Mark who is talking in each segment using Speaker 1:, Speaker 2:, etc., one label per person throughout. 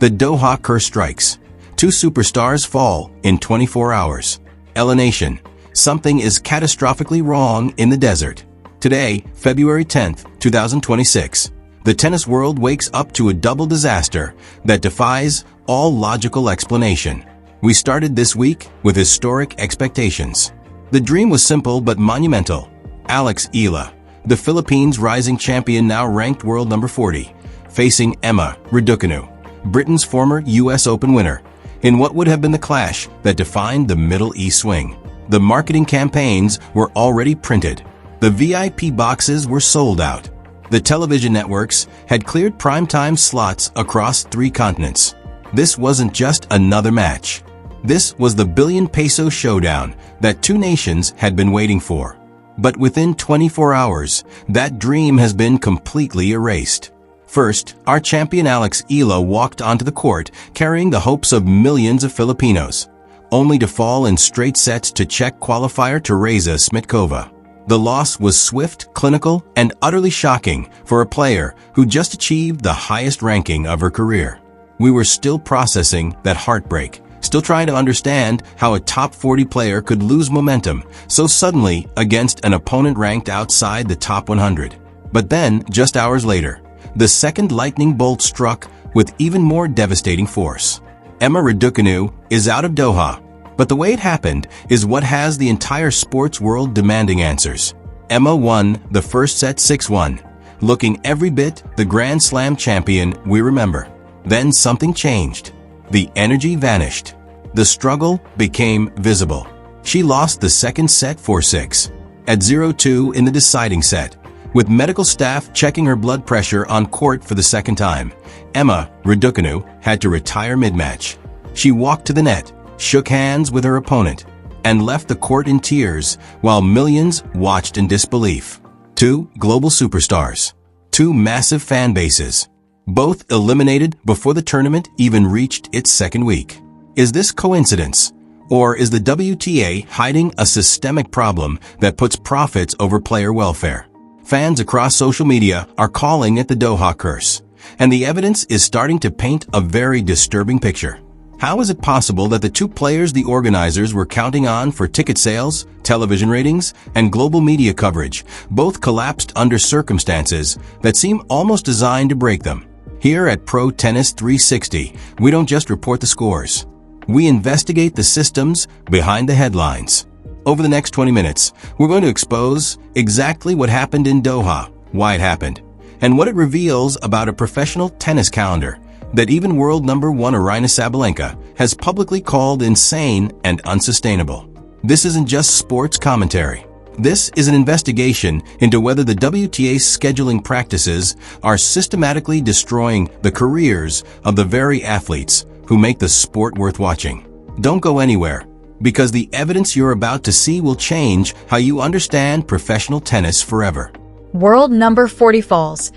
Speaker 1: The Doha Curse strikes. Two superstars fall in 24 hours. Eala Nation. Something is catastrophically wrong in the desert. Today, February 10th, 2026, the tennis world wakes up to a double disaster that defies all logical explanation. We started this week with historic expectations. The dream was simple but monumental. Alex Eala, the Philippines' rising champion, now ranked world number 40, facing Emma Raducanu, Britain's former US Open winner, in what would have been the clash that defined the Middle East swing. The marketing campaigns were already printed. The VIP boxes were sold out. The television networks had cleared primetime slots across 3 continents. This wasn't just another match. This was the billion-peso showdown that 2 nations had been waiting for. But within 24 hours, that dream has been completely erased. First, our champion Alex Eala walked onto the court carrying the hopes of millions of Filipinos, only to fall in straight sets to Czech qualifier Tereza Smitkova. The loss was swift, clinical, and utterly shocking for a player who just achieved the highest ranking of her career. We were still processing that heartbreak, still trying to understand how a top 40 player could lose momentum so suddenly against an opponent ranked outside the top 100. But then, just hours later, the second lightning bolt struck with even more devastating force. Emma Raducanu is out of Doha, but the way it happened is what has the entire sports world demanding answers. Emma won the first set 6-1, looking every bit the Grand Slam champion we remember. Then something changed. The energy vanished. The struggle became visible. She lost the second set 4-6. At 0-2 in the deciding set, with medical staff checking her blood pressure on court for the second time, Emma Raducanu had to retire mid-match. She walked to the net, shook hands with her opponent, and left the court in tears while millions watched in disbelief. 2 global superstars. 2 massive fan bases. Both eliminated before the tournament even reached its second week. Is this coincidence? Or is the WTA hiding a systemic problem that puts profits over player welfare? Fans across social media are calling it the Doha Curse, and the evidence is starting to paint a very disturbing picture. How is it possible that the 2 players the organizers were counting on for ticket sales, television ratings, and global media coverage both collapsed under circumstances that seem almost designed to break them? Here at Pro Tennis 360, we don't just report the scores. We investigate the systems behind the headlines. Over the next 20 minutes, we're going to expose exactly what happened in Doha, why it happened, and what it reveals about a professional tennis calendar that even world number 1 Aryna Sabalenka has publicly called insane and unsustainable. This isn't just sports commentary. This is an investigation into whether the WTA's scheduling practices are systematically destroying the careers of the very athletes who make the sport worth watching. Don't go anywhere, because the evidence you're about to see will change how you understand professional tennis forever.
Speaker 2: World number 40 falls.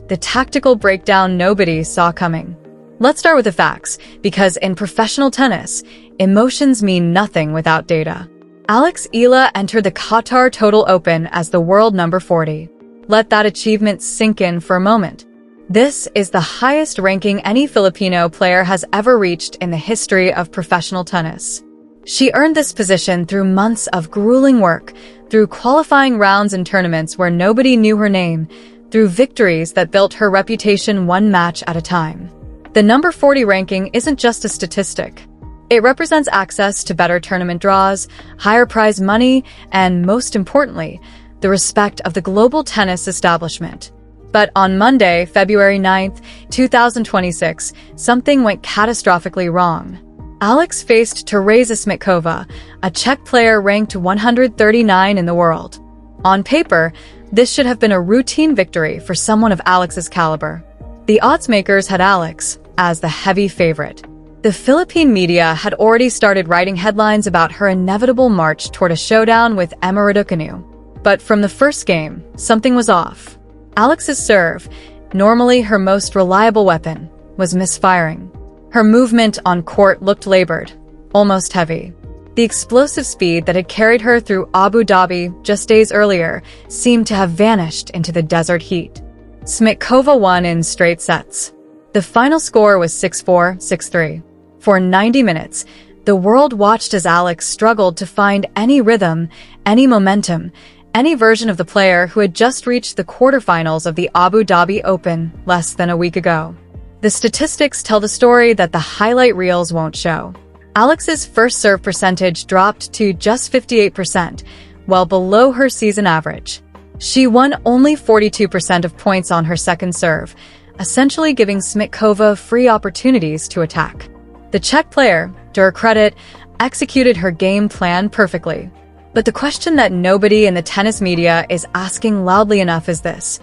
Speaker 2: The tactical breakdown nobody saw coming. Let's start with the facts, because in professional tennis, emotions mean nothing without data. Alex Eala entered the Qatar Total Open as the world number 40. Let that achievement sink in for a moment. This is the highest ranking any Filipino player has ever reached in the history of professional tennis. She earned this position through months of grueling work, through qualifying rounds in tournaments where nobody knew her name, through victories that built her reputation one match at a time. The number 40 ranking isn't just a statistic. It represents access to better tournament draws, higher prize money, and most importantly, the respect of the global tennis establishment. But on Monday, February 9th, 2026, something went catastrophically wrong. Alex faced Tereza Smitkova, a Czech player ranked 139 in the world. On paper, this should have been a routine victory for someone of Alex's caliber. The odds makers had Alex as the heavy favorite. The Philippine media had already started writing headlines about her inevitable march toward a showdown with Emma Raducanu. But from the first game, something was off. Alex's serve, normally her most reliable weapon, was misfiring. Her movement on court looked labored, almost heavy. The explosive speed that had carried her through Abu Dhabi just days earlier seemed to have vanished into the desert heat. Smitkova won in straight sets. The final score was 6-4, 6-3. For 90 minutes, the world watched as Alex struggled to find any rhythm, any momentum, any version of the player who had just reached the quarterfinals of the Abu Dhabi Open less than a week ago. The statistics tell the story that the highlight reels won't show. Alex's first serve percentage dropped to just 58%, well below her season average. She won only 42% of points on her second serve, essentially giving Smitkova free opportunities to attack. The Czech player, to her credit, executed her game plan perfectly. But the question that nobody in the tennis media is asking loudly enough is this: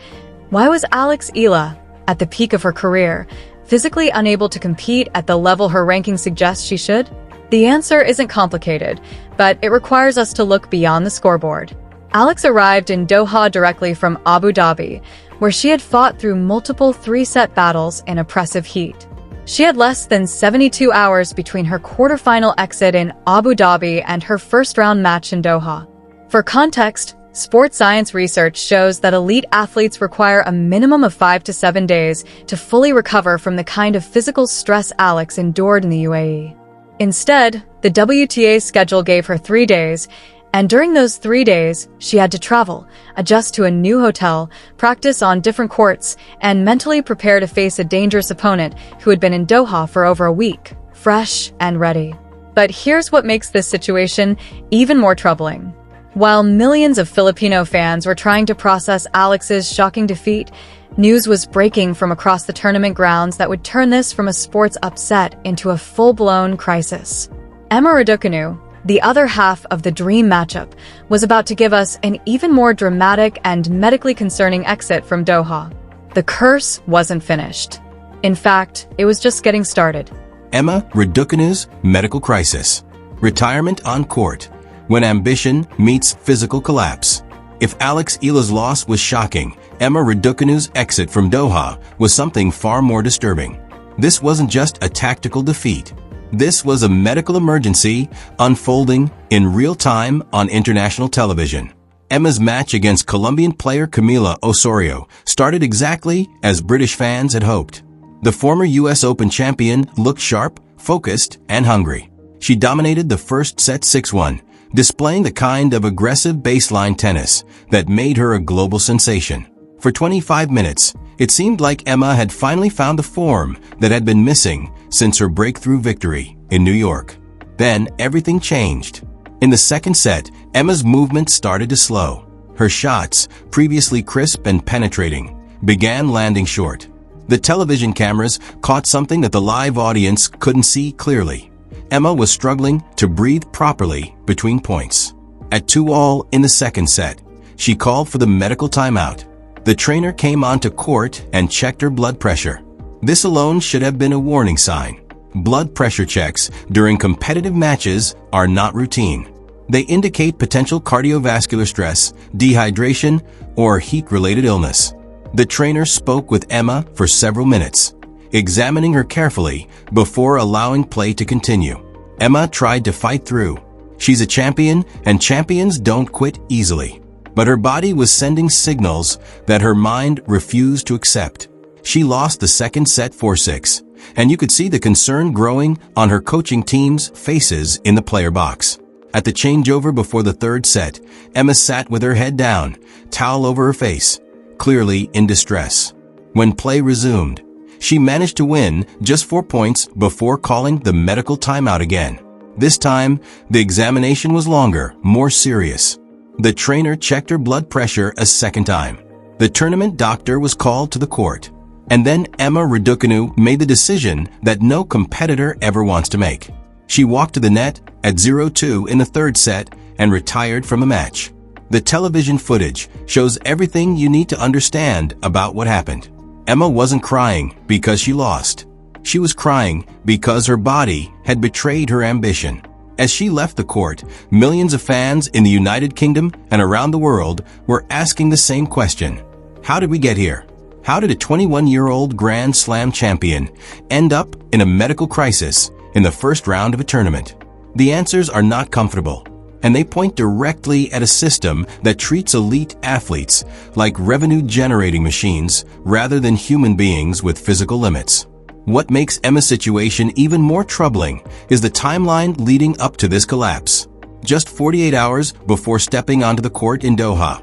Speaker 2: why was Alex Eala, at the peak of her career, physically unable to compete at the level her ranking suggests she should? The answer isn't complicated, but it requires us to look beyond the scoreboard. Alex arrived in Doha directly from Abu Dhabi, where she had fought through multiple three-set battles in oppressive heat. She had less than 72 hours between her quarterfinal exit in Abu Dhabi and her first-round match in Doha. For context, sports science research shows that elite athletes require a minimum of 5 to 7 days to fully recover from the kind of physical stress Alex endured in the UAE. Instead, the WTA schedule gave her 3 days, and during those 3 days, she had to travel, adjust to a new hotel, practice on different courts, and mentally prepare to face a dangerous opponent who had been in Doha for over a week, fresh and ready. But here's what makes this situation even more troubling. While millions of Filipino fans were trying to process Alex's shocking defeat, news was breaking from across the tournament grounds that would turn this from a sports upset into a full-blown crisis. Emma Raducanu, the other half of the dream matchup, was about to give us an even more dramatic and medically concerning exit from Doha. The curse wasn't finished. In fact, it was just getting started.
Speaker 1: Emma Raducanu's medical crisis. Retirement on court. When ambition meets physical collapse. If Alex Eala's loss was shocking, Emma Raducanu's exit from Doha was something far more disturbing. This wasn't just a tactical defeat. This was a medical emergency unfolding in real time on international television. Emma's match against Colombian player Camila Osorio started exactly as British fans had hoped. The former US Open champion looked sharp, focused, and hungry. She dominated the first set 6-1, displaying the kind of aggressive baseline tennis that made her a global sensation. For 25 minutes, it seemed like Emma had finally found the form that had been missing since her breakthrough victory in New York. Then everything changed. In the second set, Emma's movement started to slow. Her shots, previously crisp and penetrating, began landing short. The television cameras caught something that the live audience couldn't see clearly. Emma was struggling to breathe properly between points. At 2-all in the second set, she called for the medical timeout. The trainer came onto court and checked her blood pressure. This alone should have been a warning sign. Blood pressure checks during competitive matches are not routine. They indicate potential cardiovascular stress, dehydration, or heat-related illness. The trainer spoke with Emma for several minutes, examining her carefully before allowing play to continue. Emma tried to fight through. She's a champion, and champions don't quit easily. But her body was sending signals that her mind refused to accept. She lost the second set 4-6, and you could see the concern growing on her coaching team's faces in the player box. At the changeover before the third set, Emma sat with her head down, towel over her face, clearly in distress. When play resumed, she managed to win just 4 points before calling the medical timeout again. This time, the examination was longer, more serious. The trainer checked her blood pressure a second time. The tournament doctor was called to the court. And then Emma Raducanu made the decision that no competitor ever wants to make. She walked to the net at 0-2 in the third set and retired from the match. The television footage shows everything you need to understand about what happened. Emma wasn't crying because she lost. She was crying because her body had betrayed her ambition. As she left the court, millions of fans in the United Kingdom and around the world were asking the same question. How did we get here? How did a 21-year-old Grand Slam champion end up in a medical crisis in the first round of a tournament? The answers are not comfortable, and they point directly at a system that treats elite athletes like revenue-generating machines rather than human beings with physical limits. What makes Emma's situation even more troubling is the timeline leading up to this collapse. Just 48 hours before stepping onto the court in Doha,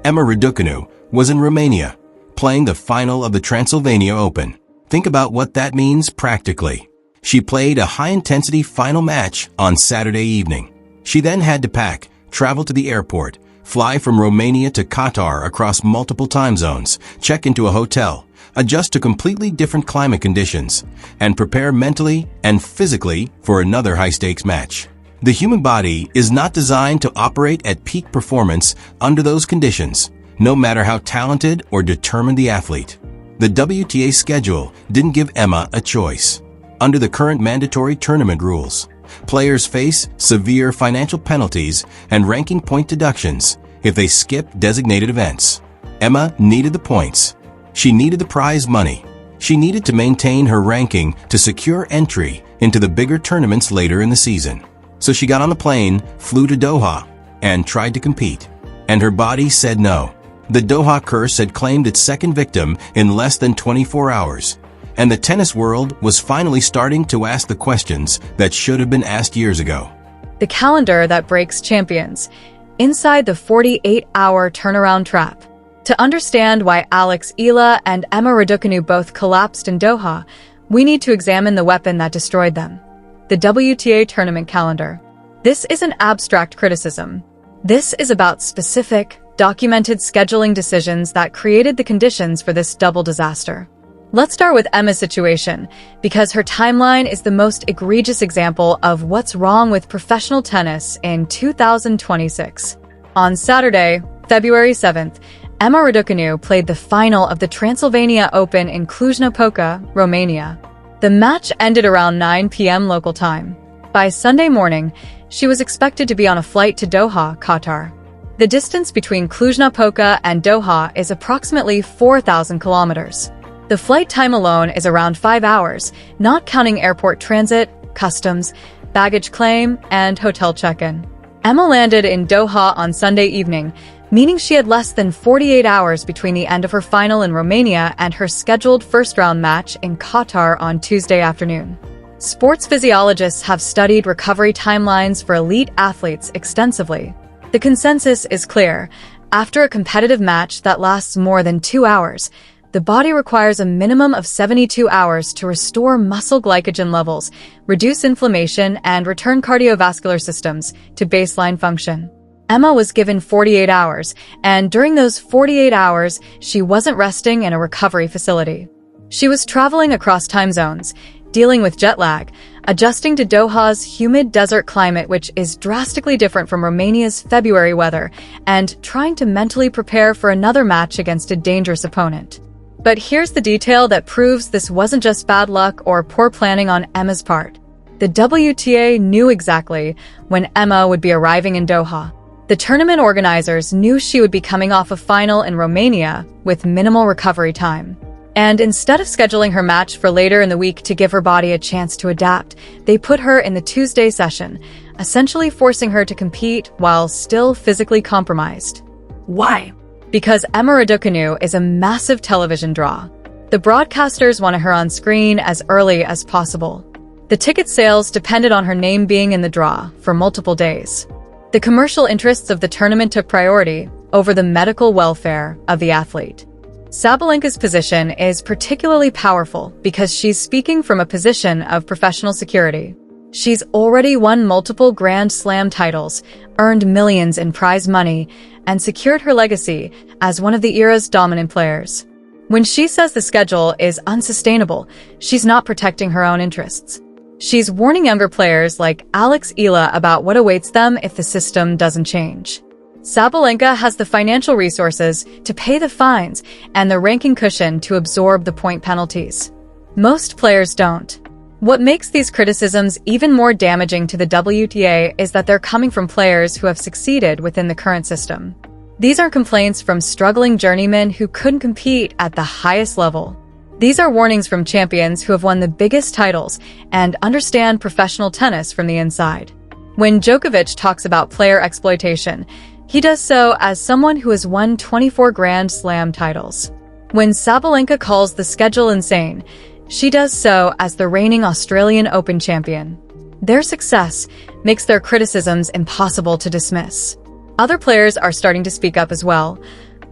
Speaker 1: Emma Raducanu was in Romania, playing the final of the Transylvania Open. Think about what that means practically. She played a high-intensity final match on Saturday evening. She then had to pack, travel to the airport, fly from Romania to Qatar across multiple time zones, check into a hotel, adjust to completely different climate conditions, and prepare mentally and physically for another high-stakes match. The human body is not designed to operate at peak performance under those conditions, no matter how talented or determined the athlete. The WTA schedule didn't give Emma a choice. Under the current mandatory tournament rules, players face severe financial penalties and ranking point deductions if they skip designated events. Emma needed the points. She needed the prize money. She needed to maintain her ranking to secure entry into the bigger tournaments later in the season. So she got on the plane, flew to Doha, and tried to compete. And her body said no. The Doha Curse had claimed its second victim in less than 24 hours, and the tennis world was finally starting to ask the questions that should have been asked years ago.
Speaker 2: The calendar that breaks champions. Inside the 48-hour turnaround trap. To understand why Alex Eala and Emma Raducanu both collapsed in Doha, we need to examine the weapon that destroyed them. The WTA tournament calendar. This isn't abstract criticism. This is about specific, documented scheduling decisions that created the conditions for this double disaster. Let's start with Emma's situation, because her timeline is the most egregious example of what's wrong with professional tennis in 2026. On Saturday, February 7th, Emma Raducanu played the final of the Transylvania Open in Cluj-Napoca, Romania. The match ended around 9 p.m. local time. By Sunday morning, she was expected to be on a flight to Doha, Qatar. The distance between Cluj-Napoca and Doha is approximately 4,000 kilometers. The flight time alone is around 5 hours, not counting airport transit, customs, baggage claim, and hotel check-in. Emma landed in Doha on Sunday evening, meaning she had less than 48 hours between the end of her final in Romania and her scheduled first-round match in Qatar on Tuesday afternoon. Sports physiologists have studied recovery timelines for elite athletes extensively. The consensus is clear. After a competitive match that lasts more than 2 hours, the body requires a minimum of 72 hours to restore muscle glycogen levels, reduce inflammation, and return cardiovascular systems to baseline function. Emma was given 48 hours, and during those 48 hours, she wasn't resting in a recovery facility. She was traveling across time zones, dealing with jet lag, adjusting to Doha's humid desert climate, which is drastically different from Romania's February weather, and trying to mentally prepare for another match against a dangerous opponent. But here's the detail that proves this wasn't just bad luck or poor planning on Emma's part. The WTA knew exactly when Emma would be arriving in Doha. The tournament organizers knew she would be coming off a final in Romania with minimal recovery time. And instead of scheduling her match for later in the week to give her body a chance to adapt, they put her in the Tuesday session, essentially forcing her to compete while still physically compromised. Why? Because Emma Raducanu is a massive television draw. The broadcasters wanted her on screen as early as possible. The ticket sales depended on her name being in the draw for multiple days. The commercial interests of the tournament took priority over the medical welfare of the athlete. Sabalenka's position is particularly powerful because she's speaking from a position of professional security. She's already won multiple Grand Slam titles, earned millions in prize money, and secured her legacy as one of the era's dominant players. When she says the schedule is unsustainable, she's not protecting her own interests. She's warning younger players like Alex Eala about what awaits them if the system doesn't change. Sabalenka has the financial resources to pay the fines and the ranking cushion to absorb the point penalties. Most players don't. What makes these criticisms even more damaging to the WTA is that they're coming from players who have succeeded within the current system. These are complaints from struggling journeymen who couldn't compete at the highest level. These are warnings from champions who have won the biggest titles and understand professional tennis from the inside. When Djokovic talks about player exploitation, he does so as someone who has won 24 Grand Slam titles. When Sabalenka calls the schedule insane, She does so as the reigning Australian Open champion. Their success makes their criticisms impossible to dismiss. Other players are starting to speak up as well,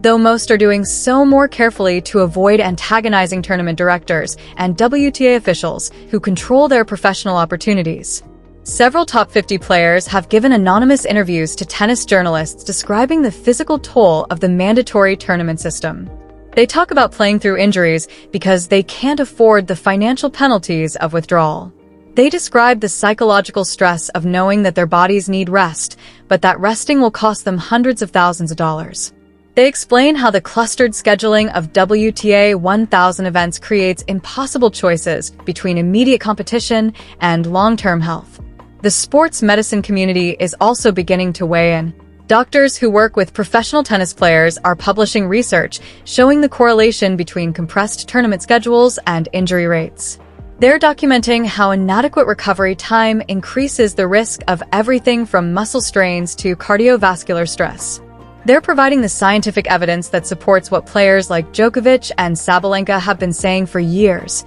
Speaker 2: though most are doing so more carefully to avoid antagonizing tournament directors and WTA officials who control their professional opportunities. Several top 50 players have given anonymous interviews to tennis journalists describing the physical toll of the mandatory tournament system. They talk about playing through injuries because they can't afford the financial penalties of withdrawal. They describe the psychological stress of knowing that their bodies need rest, but that resting will cost them hundreds of thousands of dollars. They explain how the clustered scheduling of WTA 1000 events creates impossible choices between immediate competition and long-term health. The sports medicine community is also beginning to weigh in. Doctors who work with professional tennis players are publishing research showing the correlation between compressed tournament schedules and injury rates. They're documenting how inadequate recovery time increases the risk of everything from muscle strains to cardiovascular stress. They're providing the scientific evidence that supports what players like Djokovic and Sabalenka have been saying for years.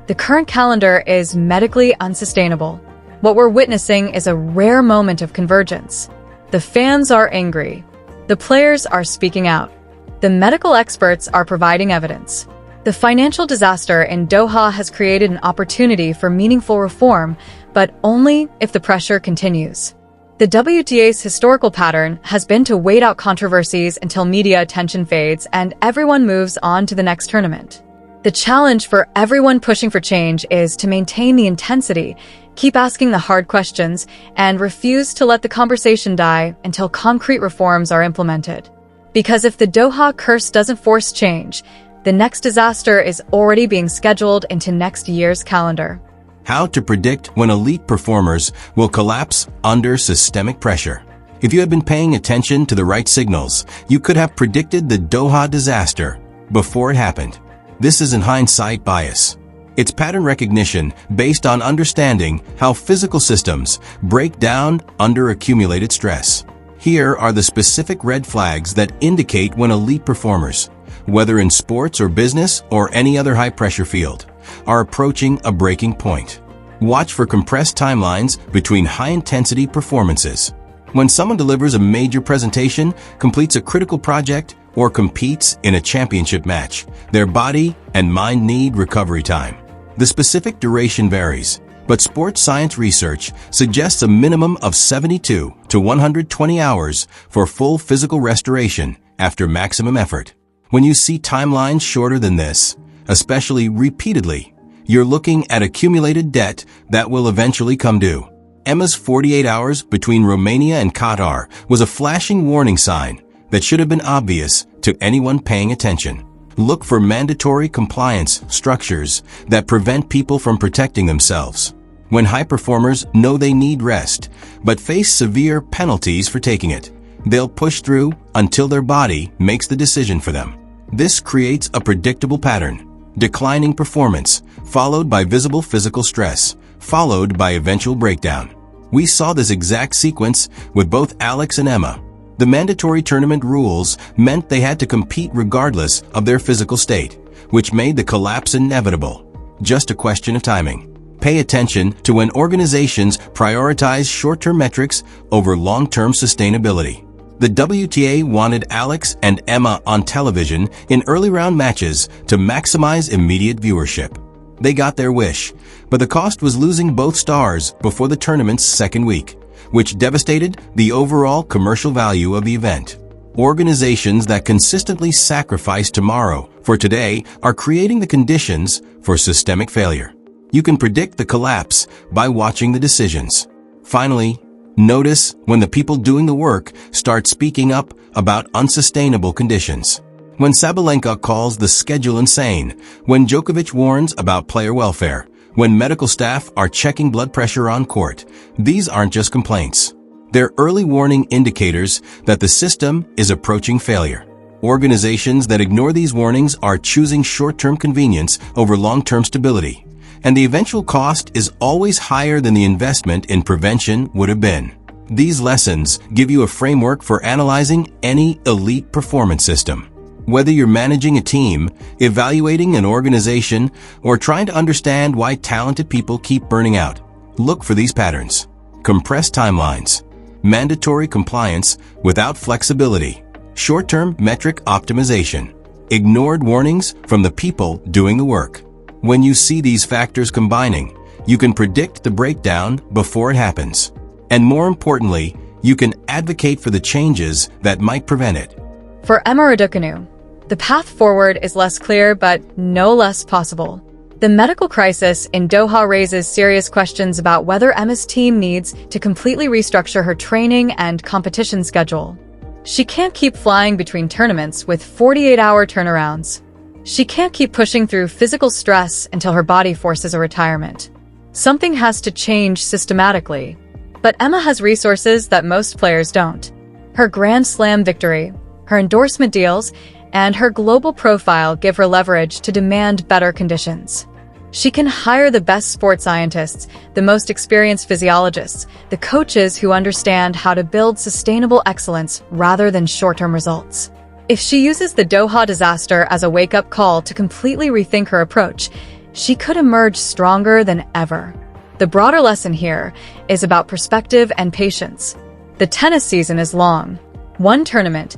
Speaker 2: The current calendar is medically unsustainable. What we're witnessing is a rare moment of convergence. The fans are angry. The players are speaking out. The medical experts are providing evidence. The financial disaster in Doha has created an opportunity for meaningful reform, but only if the pressure continues. The WTA's historical pattern has been to wait out controversies until media attention fades and everyone moves on to the next tournament. The challenge for everyone pushing for change is to maintain the intensity, keep asking the hard questions, and refuse to let the conversation die until concrete reforms are implemented. Because if the Doha Curse doesn't force change, the next disaster is already being scheduled into next year's calendar.
Speaker 1: How to predict when elite performers will collapse under systemic pressure. If you had been paying attention to the right signals, you could have predicted the Doha disaster before it happened. This isn't hindsight bias. It's pattern recognition based on understanding how physical systems break down under accumulated stress. Here are the specific red flags that indicate when elite performers, whether in sports or business or any other high-pressure field, are approaching a breaking point. Watch for compressed timelines between high-intensity performances. When someone delivers a major presentation, completes a critical project, or competes in a championship match, their body and mind need recovery time. The specific duration varies, but sports science research suggests a minimum of 72 to 120 hours for full physical restoration after maximum effort. When you see timelines shorter than this, especially repeatedly, you're looking at accumulated debt that will eventually come due. Emma's 48 hours between Romania and Qatar was a flashing warning sign that should have been obvious to anyone paying attention. Look for mandatory compliance structures that prevent people from protecting themselves. When high performers know they need rest, but face severe penalties for taking it, they'll push through until their body makes the decision for them. This creates a predictable pattern: declining performance, followed by visible physical stress, followed by eventual breakdown. We saw this exact sequence with both Alex and Emma. The mandatory tournament rules meant they had to compete regardless of their physical state, which made the collapse inevitable. Just a question of timing. Pay attention to when organizations prioritize short-term metrics over long-term sustainability. The WTA wanted Alex and Emma on television in early round matches to maximize immediate viewership. They got their wish, but the cost was losing both stars before the tournament's second week, which devastated the overall commercial value of the event. Organizations that consistently sacrifice tomorrow for today are creating the conditions for systemic failure. You can predict the collapse by watching the decisions. Finally, notice when the people doing the work start speaking up about unsustainable conditions. When Sabalenka calls the schedule insane, when Djokovic warns about player welfare, when medical staff are checking blood pressure on court, these aren't just complaints. They're early warning indicators that the system is approaching failure. Organizations that ignore these warnings are choosing short-term convenience over long-term stability, and the eventual cost is always higher than the investment in prevention would have been. These lessons give you a framework for analyzing any elite performance system. Whether you're managing a team, evaluating an organization, or trying to understand why talented people keep burning out, look for these patterns. Compressed timelines, mandatory compliance without flexibility, short-term metric optimization, ignored warnings from the people doing the work. When you see these factors combining, you can predict the breakdown before it happens. And more importantly, you can advocate for the changes that might prevent it.
Speaker 2: For Emma Raducanu, the path forward is less clear but no less possible. The medical crisis in Doha raises serious questions about whether Emma's team needs to completely restructure her training and competition schedule. She can't keep flying between tournaments with 48-hour turnarounds. She can't keep pushing through physical stress until her body forces a retirement. Something has to change systematically. But Emma has resources that most players don't. Her Grand Slam victory, her endorsement deals, and her global profile give her leverage to demand better conditions. She can hire the best sports scientists, the most experienced physiologists, the coaches who understand how to build sustainable excellence rather than short-term results. If she uses the Doha disaster as a wake-up call to completely rethink her approach, she could emerge stronger than ever. The broader lesson here is about perspective and patience. The tennis season is long. One tournament,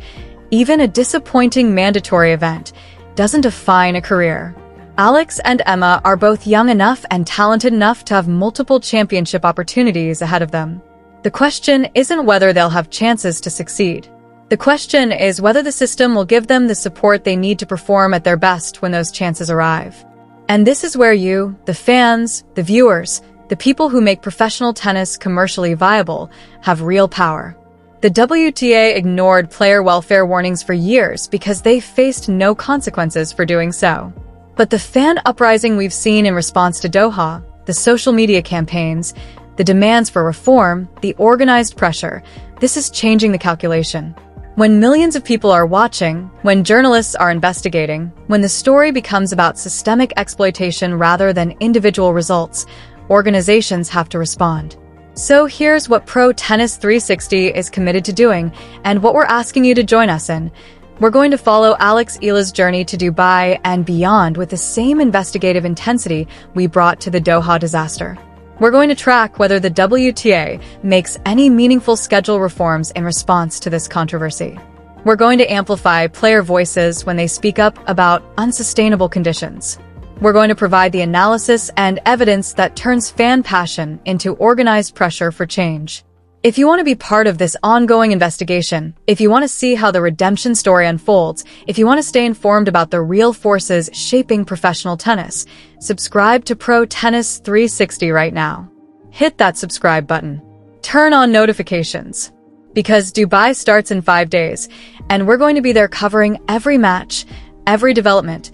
Speaker 2: even a disappointing mandatory event, doesn't define a career. Alex and Emma are both young enough and talented enough to have multiple championship opportunities ahead of them. The question isn't whether they'll have chances to succeed. The question is whether the system will give them the support they need to perform at their best when those chances arrive. And this is where you, the fans, the viewers, the people who make professional tennis commercially viable, have real power. The WTA ignored player welfare warnings for years because they faced no consequences for doing so. But the fan uprising we've seen in response to Doha, the social media campaigns, the demands for reform, the organized pressure, this is changing the calculation. When millions of people are watching, when journalists are investigating, when the story becomes about systemic exploitation rather than individual results, organizations have to respond. So here's what Pro Tennis 360 is committed to doing, and what we're asking you to join us in. We're going to follow Alex Eala's journey to Dubai and beyond with the same investigative intensity we brought to the Doha disaster. We're going to track whether the WTA makes any meaningful schedule reforms in response to this controversy. We're going to amplify player voices when they speak up about unsustainable conditions. We're going to provide the analysis and evidence that turns fan passion into organized pressure for change. If you want to be part of this ongoing investigation, if you want to see how the redemption story unfolds, if you want to stay informed about the real forces shaping professional tennis, subscribe to Pro Tennis 360 right now. Hit that subscribe button. Turn on notifications. Because Dubai starts in 5 days, and we're going to be there covering every match, every development,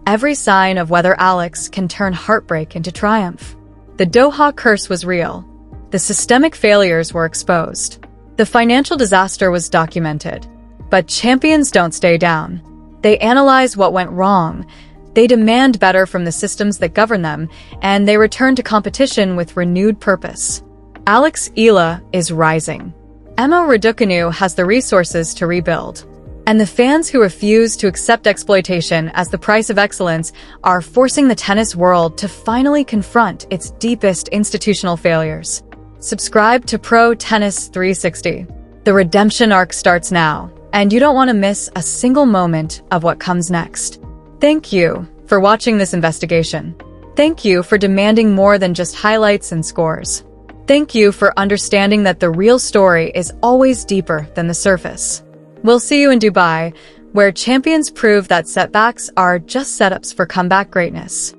Speaker 2: every sign of whether Alex can turn heartbreak into triumph. The Doha Curse was real. The systemic failures were exposed. The financial disaster was documented. But champions don't stay down. They analyze what went wrong. They demand better from the systems that govern them, and they return to competition with renewed purpose. Alex Eala is rising. Emma Raducanu has the resources to rebuild. And the fans who refuse to accept exploitation as the price of excellence are forcing the tennis world to finally confront its deepest institutional failures. Subscribe to Pro Tennis 360. The redemption arc starts now, and you don't want to miss a single moment of what comes next. Thank you for watching this investigation. Thank you for demanding more than just highlights and scores. Thank you for understanding that the real story is always deeper than the surface. We'll see you in Dubai, where champions prove that setbacks are just setups for comeback greatness.